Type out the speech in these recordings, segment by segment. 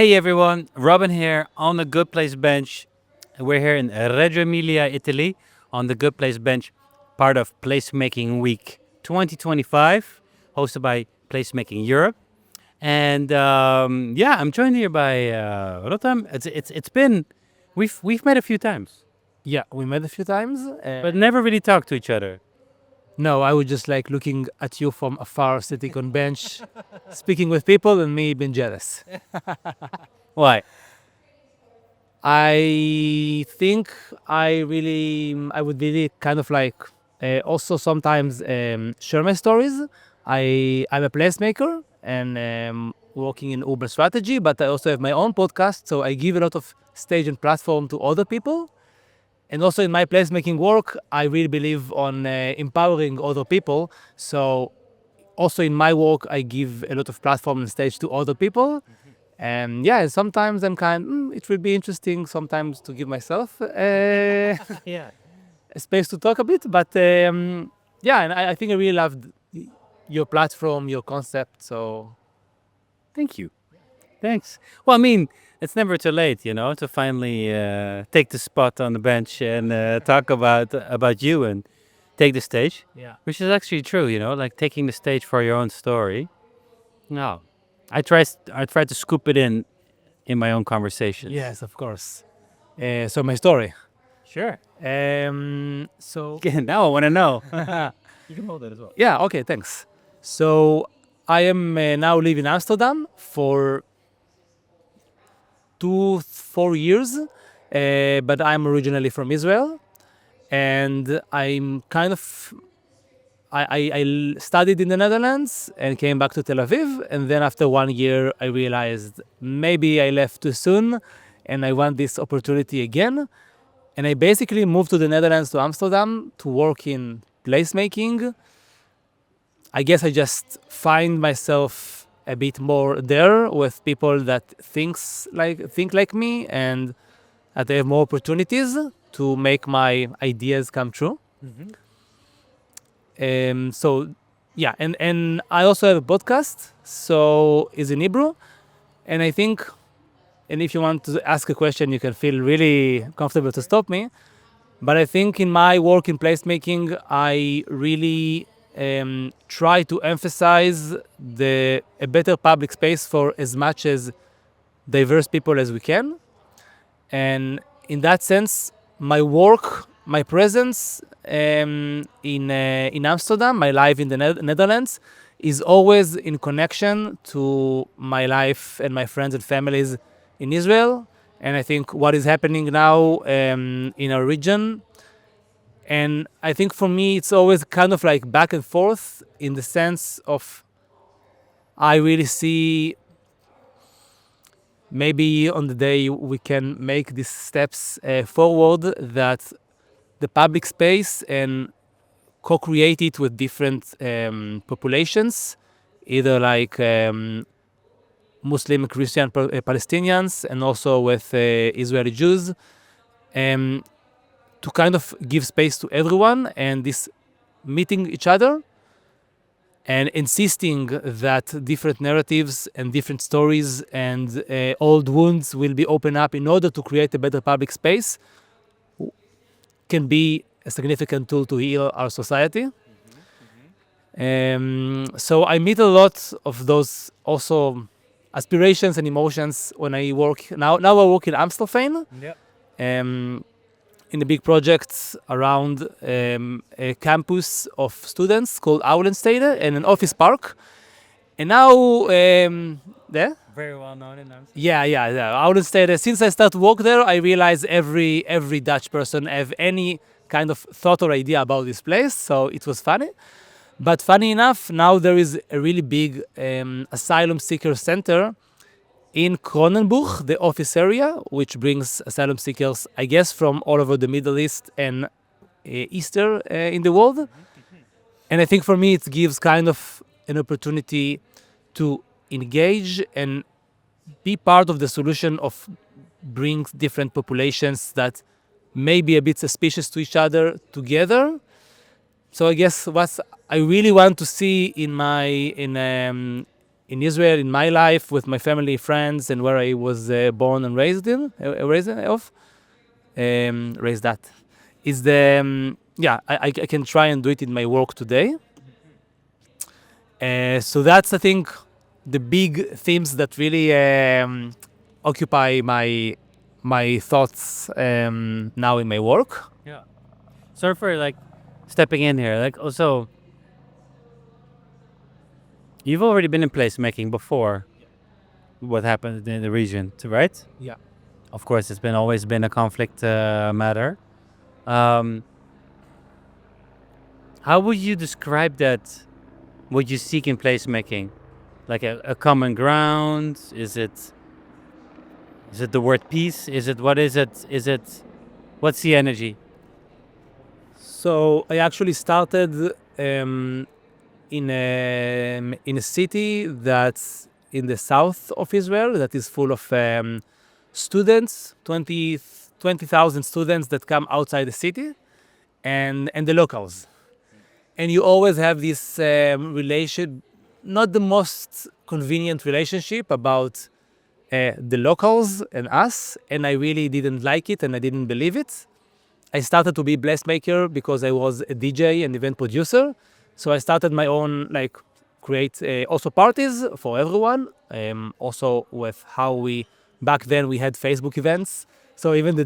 Hey everyone, Robin here on the Good Place bench. We're here in Reggio Emilia, Italy, on the Good Place bench, part of Placemaking Week 2025, hosted by Placemaking Europe. And I'm joined here by Rotem. It's been we've met a few times, Yeah, we met a few times. but never really talked to each other. No, I was just like looking at you from afar, sitting on bench, speaking with people, and me being jealous. Why? I think I would really kind of like also sometimes share my stories. I'm a placemaker and working in urban strategy, but I also have my own podcast, so I give a lot of stage and platform to other people. And also in my placemaking work, I really believe on empowering other people. So also in my work, I give a lot of platform and stage to other people. And yeah, sometimes I'm it will be interesting sometimes to give myself Yeah. a space to talk a bit. But yeah, and I think I really loved your platform, your concept. So Thank you. Thanks. Well, I mean, it's never too late, to finally take the spot on the bench and talk about you and take the stage, yeah. which is actually true, like taking the stage for your own story. No, I try to scoop it in my own conversations. Yes, of course. So my story. Sure. So Now I want to know. You can hold it as well. yeah, okay, thanks. So I am now living in Amsterdam for 4 years, but I'm originally from Israel, and I'm kind of I studied in the Netherlands and came back to Tel Aviv, and then after 1 year I realized maybe I left too soon, and I want this opportunity again, and I basically moved to the Netherlands to Amsterdam to work in placemaking. I guess I just find myself a bit more there with people that think like me, and that I have more opportunities to make my ideas come true. So yeah, and I also have a podcast, so it's in Hebrew, and I think, and if you want to ask a question, you can feel really comfortable to stop me. But I think in my work in placemaking, I really try to emphasize a better public space for as much as diverse people as we can. And in that sense, my work, my presence in Amsterdam, my life in the Netherlands, is always in connection to my life and my friends and families in Israel. And I think what is happening now in our region. And I think for me, it's always kind of like back and forth in the sense of I really see maybe on the day we can make these steps forward, that the public space and co-create it with different populations, either like Muslim, Christian, Palestinians, and also with Israeli Jews, to kind of give space to everyone and this meeting each other and insisting that different narratives and different stories and old wounds will be opened up in order to create a better public space can be a significant tool to heal our society. So I meet a lot of those also aspirations and emotions when I work now. Now I work in Amstelveen. Yeah. In the big projects around a campus of students called Aulenstede and an office park. And now, there? Very well known in Amsterdam. Yeah. Aulenstede. Since I started work there, I realized every Dutch person have any kind of thought or idea about this place. So it was funny. But funny enough, now there is a really big asylum seeker center in Kronenburg, the office area, which brings asylum seekers, I guess, from all over the Middle East and Eastern in the world. And I think for me, it gives kind of an opportunity to engage and be part of the solution of bring different populations that may be a bit suspicious to each other together. So I guess what I really want to see in in Israel, in my life, with my family, friends, and where I was born and raised raised that, is I can try and do it in my work today. So that's, I think, the big themes that really occupy my thoughts now in my work. Yeah. Sorry for like stepping in here. Like also, you've already been in placemaking before. What happened in the region, right? Yeah. Of course, it's always been a conflict matter. How would you describe that? What you seek in placemaking, like a common ground? Is it the word peace? Is it what is it? Is it what's the energy? So I actually started in a city that's in the south of Israel that is full of students, 20,000 students that come outside the city, and the locals. And you always have this relation, not the most convenient relationship about the locals and us, and I really didn't like it and I didn't believe it. I started to be placemaker because I was a DJ and event producer. So I started my own, like, create also parties for everyone. Also with how back then we had Facebook events. So even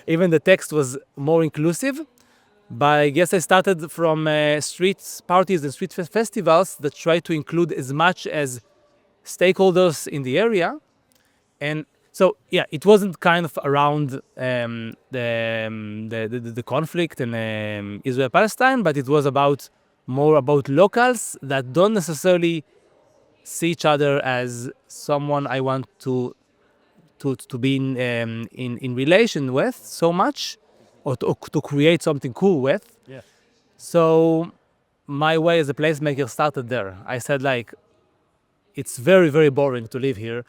even the text was more inclusive. But I guess I started from street parties and street festivals that try to include as much as stakeholders in the area. And so, yeah, it wasn't kind of around the conflict in Israel-Palestine, but it was more about locals that don't necessarily see each other as someone I want to be in relation with so much, or to create something cool with. Yeah. So my way as a placemaker started there. I said, like, it's very, very boring to live here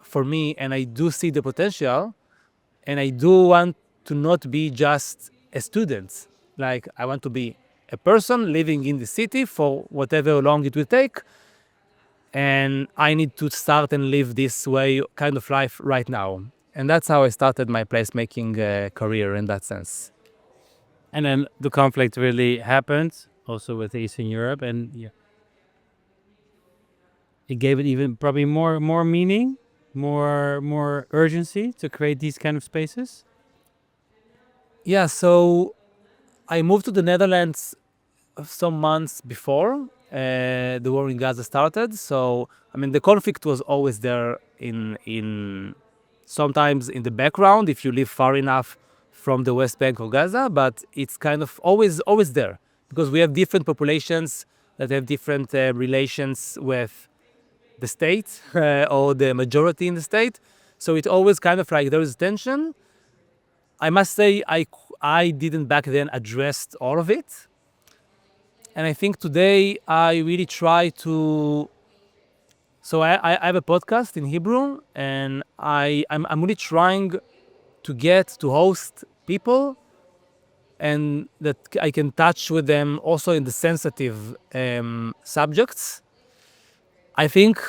for me, and I do see the potential, and I do want to not be just a student. Like, I want to be a person living in the city for whatever long it will take, and I need to start and live this way kind of life right now. And that's how I started my placemaking career in that sense. And then the conflict really happened, also with Eastern Europe, and yeah, it gave it even probably more meaning, more urgency to create these kind of spaces. Yeah, so I moved to the Netherlands some months before the war in Gaza started. So, I mean, the conflict was always there in sometimes in the background if you live far enough from the West Bank or Gaza, but it's kind of always there because we have different populations that have different relations with the state or the majority in the state. So it always kind of like there is tension. I must say I didn't back then address all of it. And I think today I really try to. So I have a podcast in Hebrew, and I'm really trying to get to host people, and that I can touch with them also in the sensitive subjects. I think,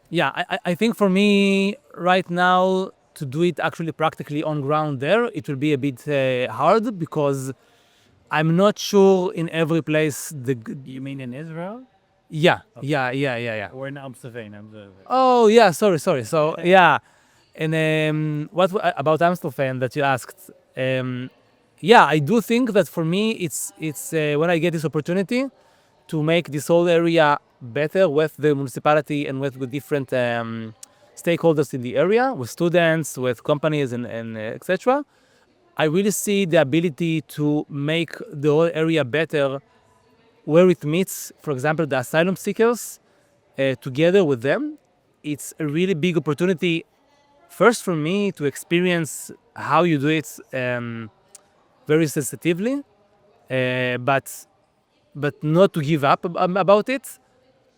yeah, I think for me right now to do it actually practically on ground there, it will be a bit hard because I'm not sure in every place You mean in Israel yeah. or in Amstelveen? Oh yeah, sorry. So yeah, and what about Amstelveen that you asked? Yeah, I do think that for me it's when I get this opportunity to make this whole area better with the municipality and with different stakeholders in the area, with students, with companies, and etc. I really see the ability to make the whole area better where it meets, for example, the asylum seekers together with them. It's a really big opportunity, first for me to experience how you do it very sensitively, but not to give up about it,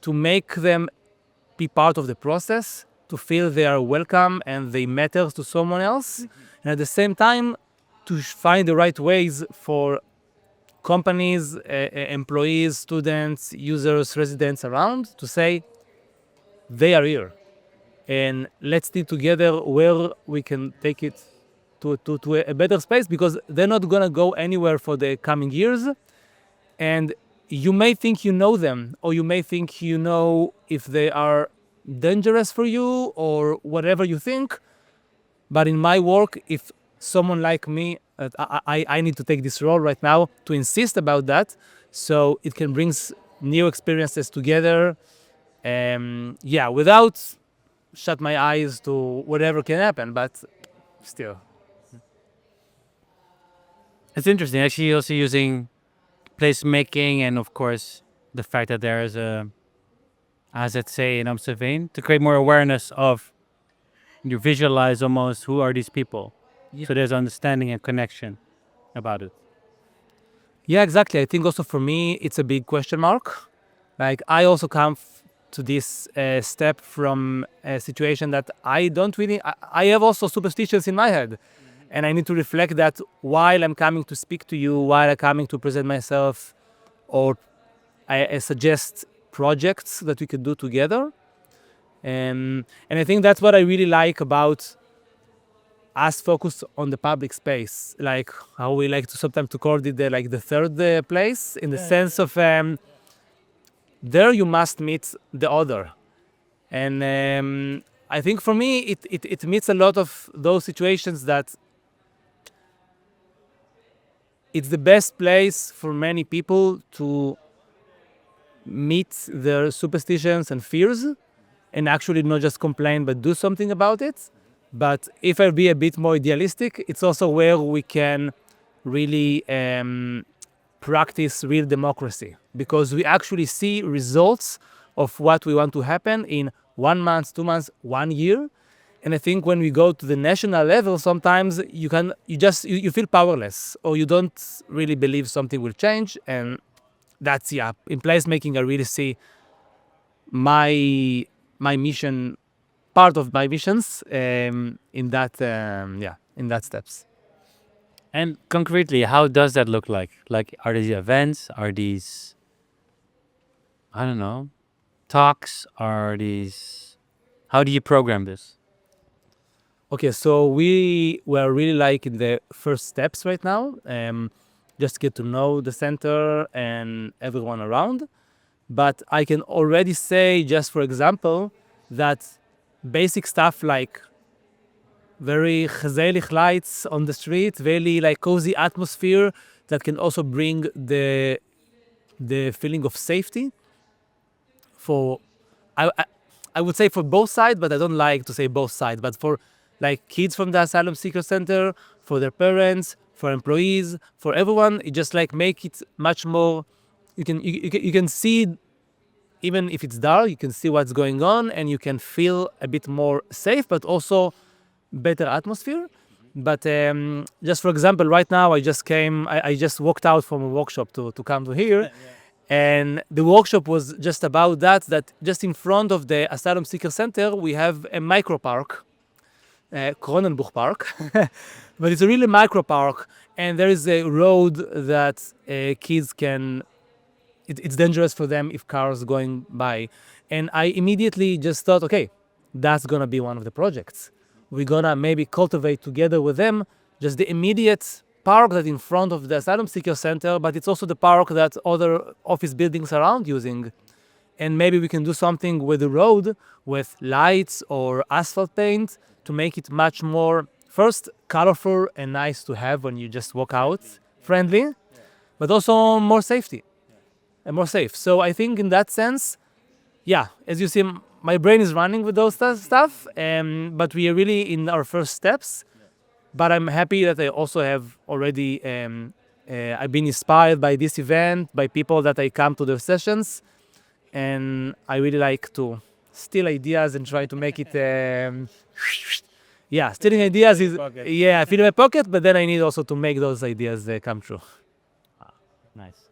to make them be part of the process, to feel they are welcome and they matter to someone else, and at the same time to find the right ways for companies, employees, students, users, residents around to say they are here. And let's think together where we can take it to a better space, because they're not going to go anywhere for the coming years. And you may think you know them, or you may think you know if they are dangerous for you or whatever you think. But in my work, if someone like me, I need to take this role right now to insist about that, so it can bring new experiences together. Without shut my eyes to whatever can happen, but still. It's interesting. Actually, also using placemaking and, of course, the fact that there is a AZC in Amstelveen to create more awareness of, you visualize almost who are these people. Yeah. So there's understanding and connection about it. Yeah, exactly. I think also for me, it's a big question mark. Like, I also come to this step from a situation that I don't really, I have also superstitions in my head. And I need to reflect that while I'm coming to speak to you, while I'm coming to present myself, or I suggest projects that we could do together. And I think that's what I really like about us focus on the public space, like how we like to sometimes to call it the third place, in the sense of there you must meet the other. And I think for me it meets a lot of those situations that it's the best place for many people to meet their superstitions and fears, and actually not just complain but do something about it. But if I be a bit more idealistic, it's also where we can really practice real democracy, because we actually see results of what we want to happen in 1 month, 2 months, 1 year. And I think when we go to the national level, sometimes you feel powerless, or you don't really believe something will change. And that's, in placemaking, I really see my mission, part of my missions, in that steps. And concretely, how does that look like? Like, are these events? Are these, I don't know, talks? Are these, how do you program this? Okay, so we were really like in the first steps right now, just get to know the center and everyone around. But I can already say, just for example, that basic stuff like very gezellig lights on the street, very like cozy atmosphere that can also bring the feeling of safety for, I would say for both sides, but I don't like to say both sides, but for like kids from the asylum seeker center, for their parents, for employees, for everyone. It just like make it much more, you can see, even if it's dark, you can see what's going on, and you can feel a bit more safe, but also better atmosphere. But just for example, right now I just walked out from a workshop to come to here. And the workshop was just about that just in front of the asylum seeker center we have a micro park, Kronenburg Park. But it's a really micro park, and there is a road that kids can, it's dangerous for them if cars going by. And I immediately just thought, okay, that's gonna be one of the projects. We're gonna maybe cultivate together with them just the immediate park that in front of the asylum seeker center, but it's also the park that other office buildings around using. And maybe we can do something with the road, with lights or asphalt paint, to make it much more, first, colorful and nice to have when you just walk out, friendly, but also more safety and more safe. So I think in that sense, as you see, my brain is running with those stuff, but we are really in our first steps. But I'm happy that I also have already, I've been inspired by this event, by people that I come to their sessions, and I really like to steal ideas and try to make it, stealing ideas is, I feel in my pocket, but then I need also to make those ideas come true. Nice.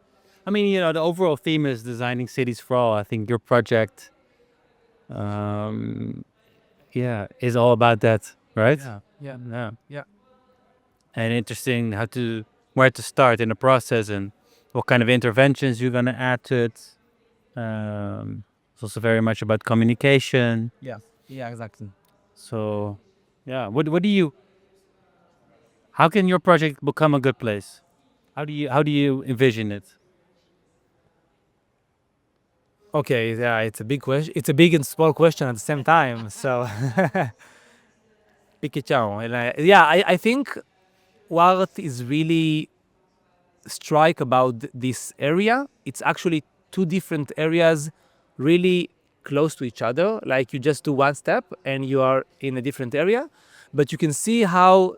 I mean, the overall theme is designing cities for all. I think your project, is all about that, right? Yeah. And interesting where to start in the process, and what kind of interventions you're gonna add to it. It's also very much about communication. Yeah. Yeah, exactly. So, yeah, what do you? How can your project become a good place? How do you envision it? Okay, yeah, it's a big question. It's a big and small question at the same time. So, Pikichao. And I think what is really strike about this area, it's actually two different areas really close to each other. Like you just do one step and you are in a different area. But you can see how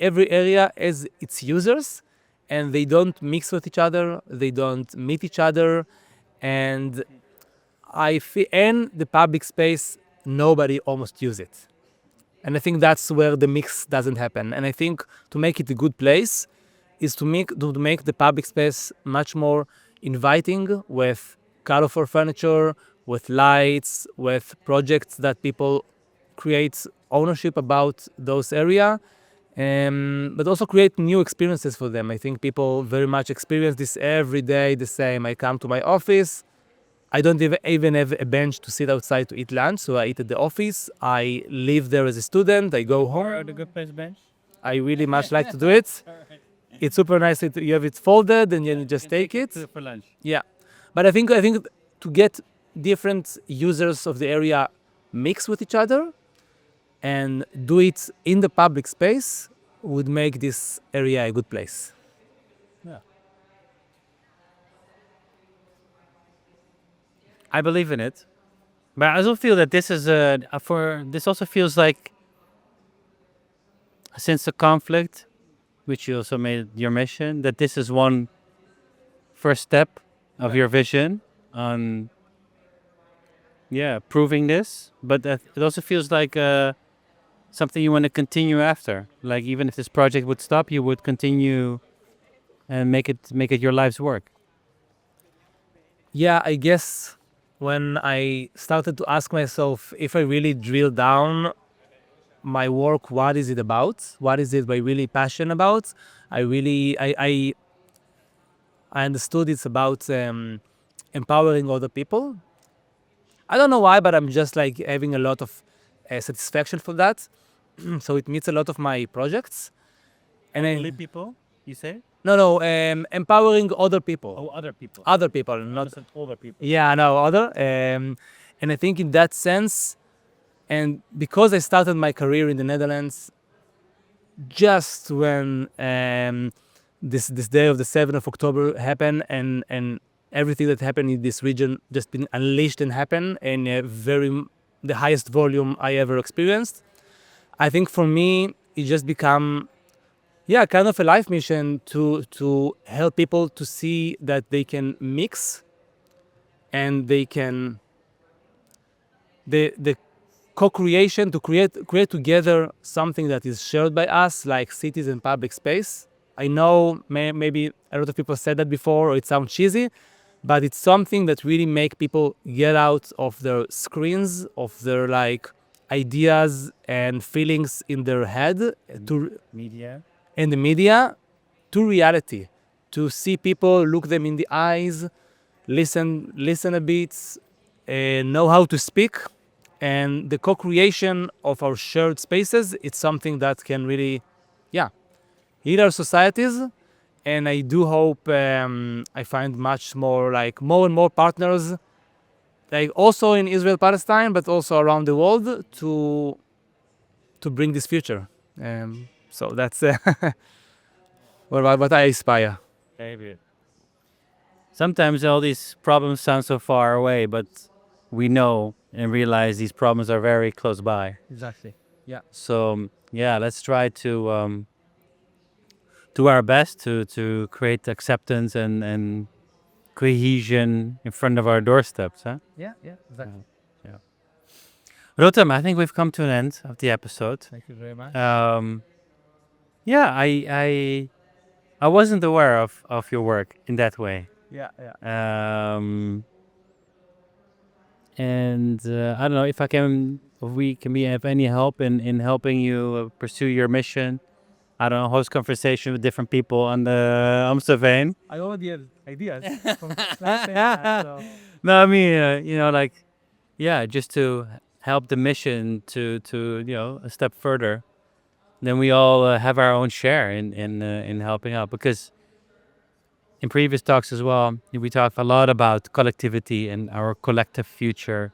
every area has its users and they don't mix with each other, they don't meet each other. And and the public space, nobody almost use it. And I think that's where the mix doesn't happen. And I think to make it a good place is to make the public space much more inviting with colorful furniture, with lights, with projects that people create ownership about those area, but also create new experiences for them. I think people very much experience this every day the same. I come to my office, I don't even have a bench to sit outside to eat lunch, so I eat at the office. I live there as a student. I go home. The good place bench. I really much like to do it. It's super nice that you have it folded and you just take it. For lunch. Yeah, but I think to get different users of the area mix with each other and do it in the public space would make this area a good place. Yeah. I believe in it, but I also feel that this is this also feels like since the conflict, which you also made your mission, that this is one first step of your vision on proving this. But it also feels like something you want to continue after. Like even if this project would stop, you would continue and make it your life's work. Yeah, I guess when I started to ask myself if I really drill down my work, what is it about? What is it I really passionate about? I understood it's about empowering other people. I don't know why, but I'm just like having a lot of satisfaction for that. So it meets a lot of my projects. And I, people, you say? no, empowering other people. Other people. Other people, not Older people. yeah, no, other. And I think in that sense, and because I started my career in the Netherlands just when this day of the 7th of October happened, and everything that happened in this region just been unleashed and happened in the highest volume I ever experienced. I think for me it just become kind of a life mission to help people to see that they can mix and they can the co-creation to create together something that is shared by us, like cities and public space. I know maybe a lot of people said that before, or it sounds cheesy, but it's something that really make people get out of their screens, of their like ideas and feelings in their head to Media. in the media to reality, to see people, look them in the eyes, listen a bit, know how to speak, and the co-creation of our shared spaces. It's something that can really, heal our societies. And I do hope I find more and more partners, like also in Israel, Palestine, but also around the world to bring this future. So that's what I aspire. Maybe. Sometimes all these problems sound so far away, but we know and realize these problems are very close by. Exactly. Yeah. So let's try to do our best to create acceptance and cohesion in front of our doorsteps. Huh? Yeah. Exactly. Yeah. Rotem, I think we've come to an end of the episode. Thank you very much. I wasn't aware of your work in that way. Yeah. And I don't know if we can have any help in helping you pursue your mission. I don't know, host conversation with different people on the Amstelveen. I already have ideas from last time, so No, I mean, like, yeah, just to help the mission to a step further. Then we all have our own share in helping out, because in previous talks as well, we talk a lot about collectivity and our collective future.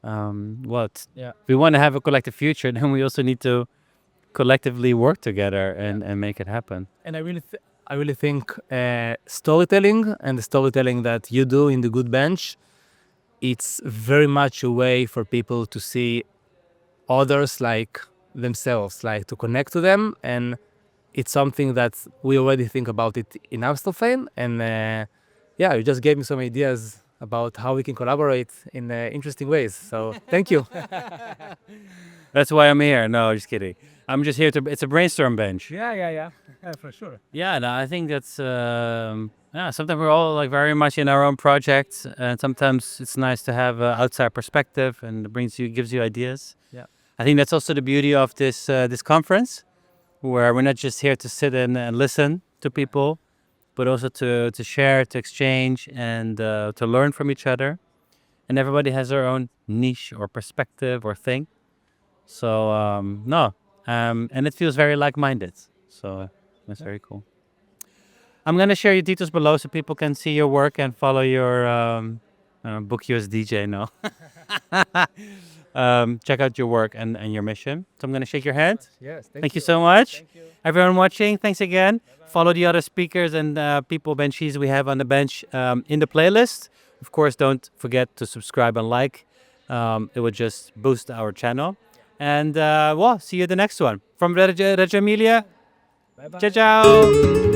Yeah. If we want to have a collective future, then we also need to collectively work together and make it happen. And I really think storytelling and the storytelling that you do in the Good Bench, it's very much a way for people to see others like themselves, like to connect to them. And it's something that we already think about it in Amstelveen. And yeah, you just gave me some ideas about how we can collaborate in interesting ways. So thank you. That's why I'm here. No, just kidding. I'm just here it's a brainstorm bench. Yeah, for sure. Yeah, no, I think that's sometimes we're all like very much in our own projects, and sometimes it's nice to have an outside perspective, and it gives you ideas. Yeah. I think that's also the beauty of this conference, where we're not just here to sit and listen to people, but also to share, to exchange, and to learn from each other. And everybody has their own niche or perspective or thing. So and it feels very like-minded. So that's very cool. I'm gonna share your details below so people can see your work and follow your book you as DJ. No, check out your work and your mission. So I'm gonna shake your hand. Yes. Thank you so much. Thank you. Everyone watching, thanks again. Follow the other speakers and people benchies we have on the bench in the playlist. Of course, don't forget to subscribe and like. It would just boost our channel. And see you at the next one. From Reggio Emilia. Bye bye. Ciao, ciao.